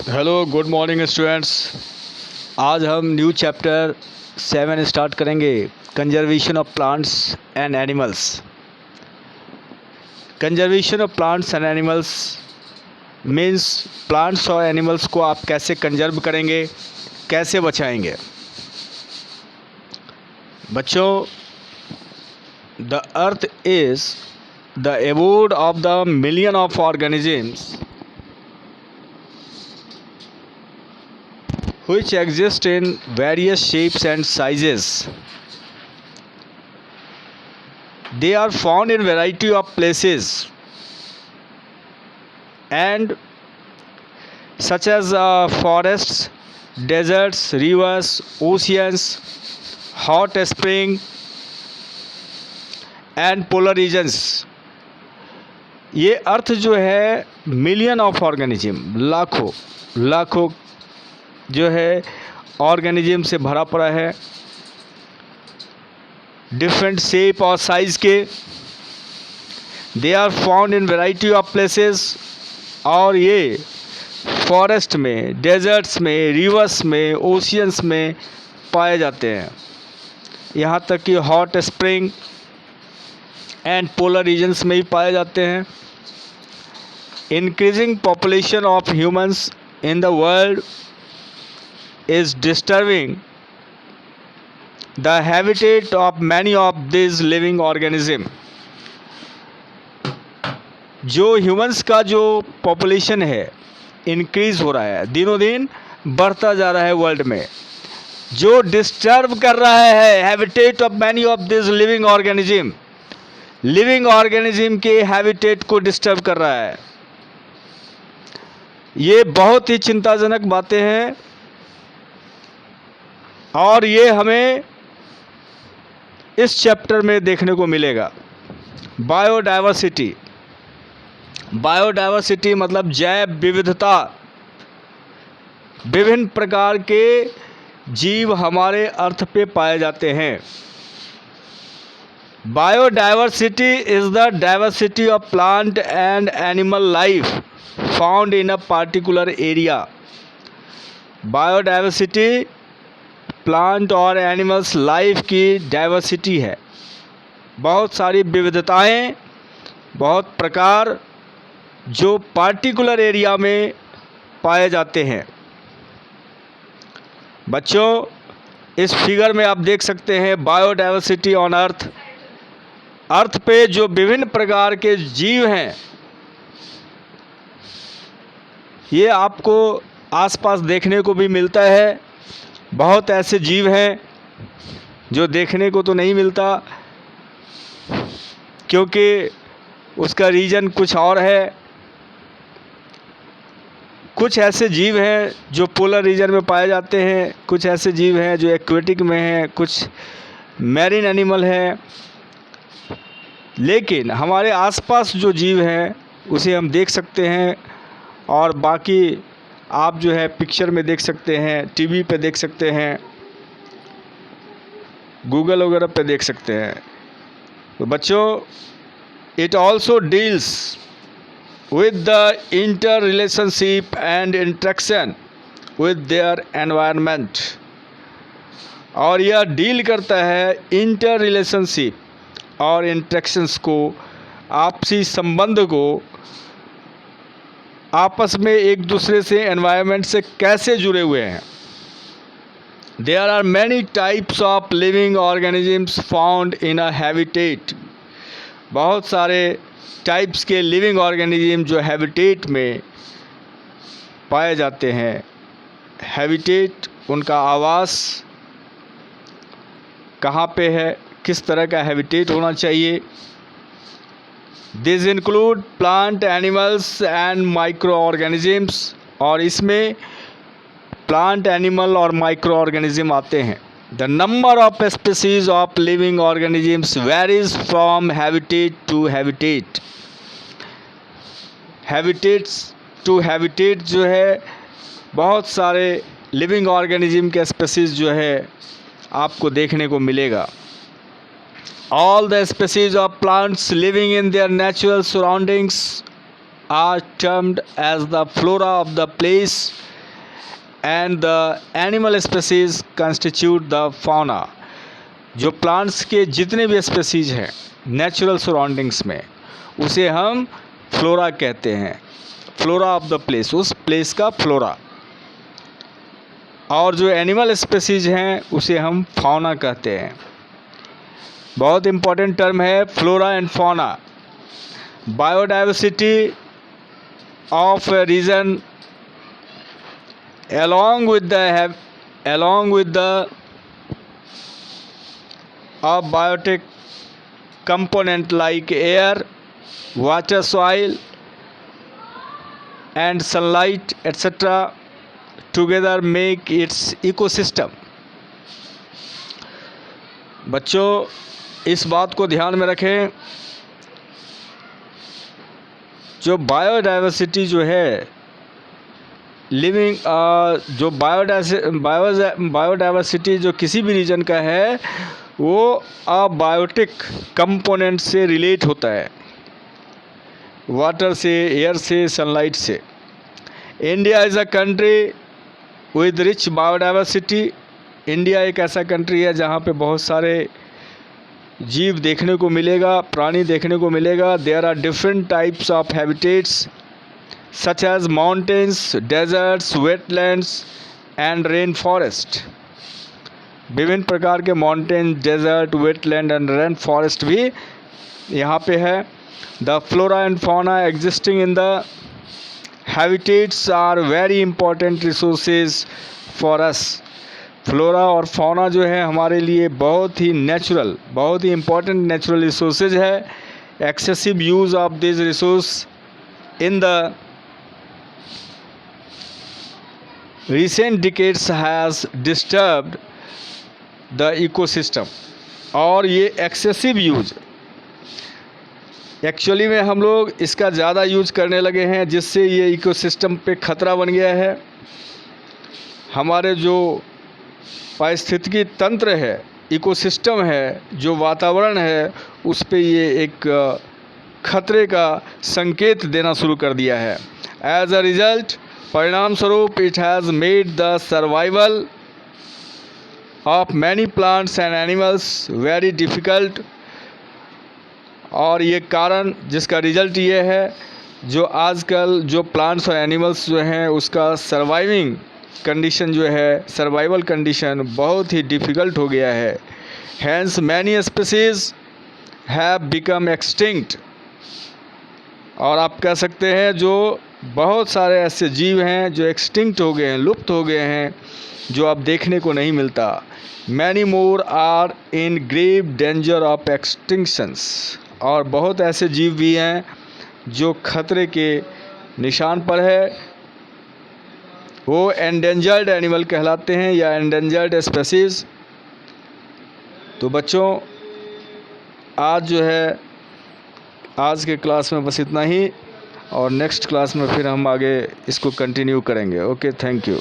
Hello good morning students. आज हम new chapter 7 start करेंगे, conservation of plants and animals. Conservation of plants and animals means plants और animals को आप कैसे कंजर्व करेंगे, कैसे बचाएंगे। बच्चों, the earth is the abode of the million of organisms which exist in various shapes and sizes. They are found in variety of places and such as forests, deserts, rivers, oceans, hot spring and polar regions. ये अर्थ जो है million of organism, लाखों जो है organism से भरा पड़ा है, डिफरेंट शेप और साइज़ के। They are found in variety of places, और ये फॉरेस्ट में, डेजर्ट्स में, रिवर्स में, ओशियंस में पाए जाते हैं। यहाँ तक कि hot spring and polar regions में भी पाए जाते हैं। Increasing population of humans in the world is disturbing the habitat of many of these living organisms. जो ह्यूमंस का जो पॉपुलेशन है इंक्रीज हो रहा है, दिनों दिन बढ़ता जा रहा है वर्ल्ड में, जो डिस्टर्ब कर रहा है habitat of many of this living organism के हैबिटेट को डिस्टर्ब कर रहा है। ये बहुत ही चिंताजनक बातें हैं और ये हमें इस चैप्टर में देखने को मिलेगा। बायोडाइवर्सिटी मतलब जैव विविधता। विभिन्न प्रकार के जीव हमारे अर्थ पे पाए जाते हैं। Biodiversity is the diversity of plant and animal life found in a particular area. Biodiversity plant और एनिमल्स लाइफ की डाइवर्सिटी है, बहुत सारी विविधताएं, बहुत प्रकार जो पार्टिकुलर एरिया में पाए जाते हैं। बच्चों, इस फिगर में आप देख सकते हैं बायोडाइवर्सिटी ऑन अर्थ पे जो विभिन्न प्रकार के जीव हैं, ये आपको आसपास देखने को भी मिलता है। बहुत ऐसे जीव हैं जो देखने को तो नहीं मिलता, क्योंकि उसका रीजन कुछ और है। कुछ ऐसे जीव हैं जो पोलर रीजन में पाए जाते हैं, कुछ ऐसे जीव हैं जो एक्वेटिक में हैं, कुछ मैरीन एनिमल हैं। लेकिन हमारे आसपास जो जीव हैं उसे हम देख सकते हैं, और बाकी आप जो है पिक्चर में देख सकते हैं, टीवी पे देख सकते हैं, गूगल वगैरह पे देख सकते हैं। तो बच्चों, it also deals with the inter relationship and interaction with their environment. और यह डील करता है इंटर रिलेशनशिप और इंट्रैक्शंस को, आपसी संबंध को, आपस में एक दूसरे से, एनवायरनमेंट से कैसे जुड़े हुए हैं। There are many types of living organisms found in a habitat. बहुत सारे टाइप्स के लिविंग ऑर्गेनिज्म जो हैबिटेट में पाए जाते हैं। हैबिटेट, उनका आवास कहाँ पे है, किस तरह का हैबिटेट होना चाहिए। This include plant, animals and micro organisms. और इसमें प्लांट, एनिमल और माइक्रो ऑर्गेनिज्म आते हैं। The number of species of living organisms varies from habitat to habitat. Habitats to habitat जो है, बहुत सारे लिविंग ऑर्गेनिज्म के स्पीसीज जो है आपको देखने को मिलेगा। All the species of plants living in their natural surroundings are termed as the flora of the place and the animal species constitute the fauna. जो प्लांट्स के जितने भी स्पेसीज हैं नेचुरल सराउंडिंग्स में, उसे हम फ्लोरा कहते हैं। फ्लोरा ऑफ द प्लेस, उस प्लेस का फ्लोरा। और जो एनिमल स्पेसीज हैं उसे हम फाउना कहते हैं। बहुत इंपॉर्टेंट टर्म है flora and fauna. Biodiversity of a region along with the abiotic component like air, water, soil and sunlight etc. together make its ecosystem. बच्चों इस बात को ध्यान में रखें, जो बायोडाइवर्सिटी जो है लिविंग जो बायोडाइवर्सिटी जो किसी भी रीजन का है वो अबायोटिक कंपोनेंट से रिलेट होता है, वाटर से, एयर से, सनलाइट से। India is a country with rich biodiversity. India एक ऐसा कंट्री है जहाँ पे बहुत सारे जीव देखने को मिलेगा, प्राणी देखने को मिलेगा। There are different types of habitats such as mountains, deserts, wetlands and rainforest. विभिन्न प्रकार के mountain, desert, wetland and rain forest भी यहाँ पे है। The flora and fauna existing in the habitats are very important resources for us. Flora और fauna जो है हमारे लिए बहुत ही नेचुरल, बहुत ही इंपॉर्टेंट नेचुरल रिसोर्सेज है। Excessive use of this resource in the recent decades has disturbed the ecosystem। और ये एक्सेसिव यूज एक्चुअली में हम लोग इसका ज़्यादा यूज करने लगे हैं, जिससे ये इकोसिस्टम पे खतरा बन गया है। हमारे जो पारिस्थितिकी तंत्र है, इकोसिस्टम है, जो वातावरण है, उस पे ये एक खतरे का संकेत देना शुरू कर दिया है। एज अ रिजल्ट, परिणाम स्वरूप it has made the survival of many plants and animals very difficult. और ये कारण जिसका रिजल्ट ये है, जो आजकल जो प्लांट्स और एनिमल्स जो हैं उसका सर्वाइविंग कंडीशन जो है, सर्वाइवल कंडीशन बहुत ही डिफ़िकल्ट हो गया है। Hence many species have become extinct. और आप कह सकते हैं जो बहुत सारे ऐसे जीव हैं जो एक्सटिंक्ट हो गए हैं, लुप्त हो गए हैं, जो अब देखने को नहीं मिलता। Many more are in grave danger of extinctions. और बहुत ऐसे जीव भी हैं जो खतरे के निशान पर है। वो एंडेंजर्ड एनिमल कहलाते हैं या एंडेंजर्ड स्पेसीज। तो बच्चों आज जो है, आज के क्लास में बस इतना ही, और नेक्स्ट क्लास में फिर हम आगे इसको कंटिन्यू करेंगे। Okay, thank you.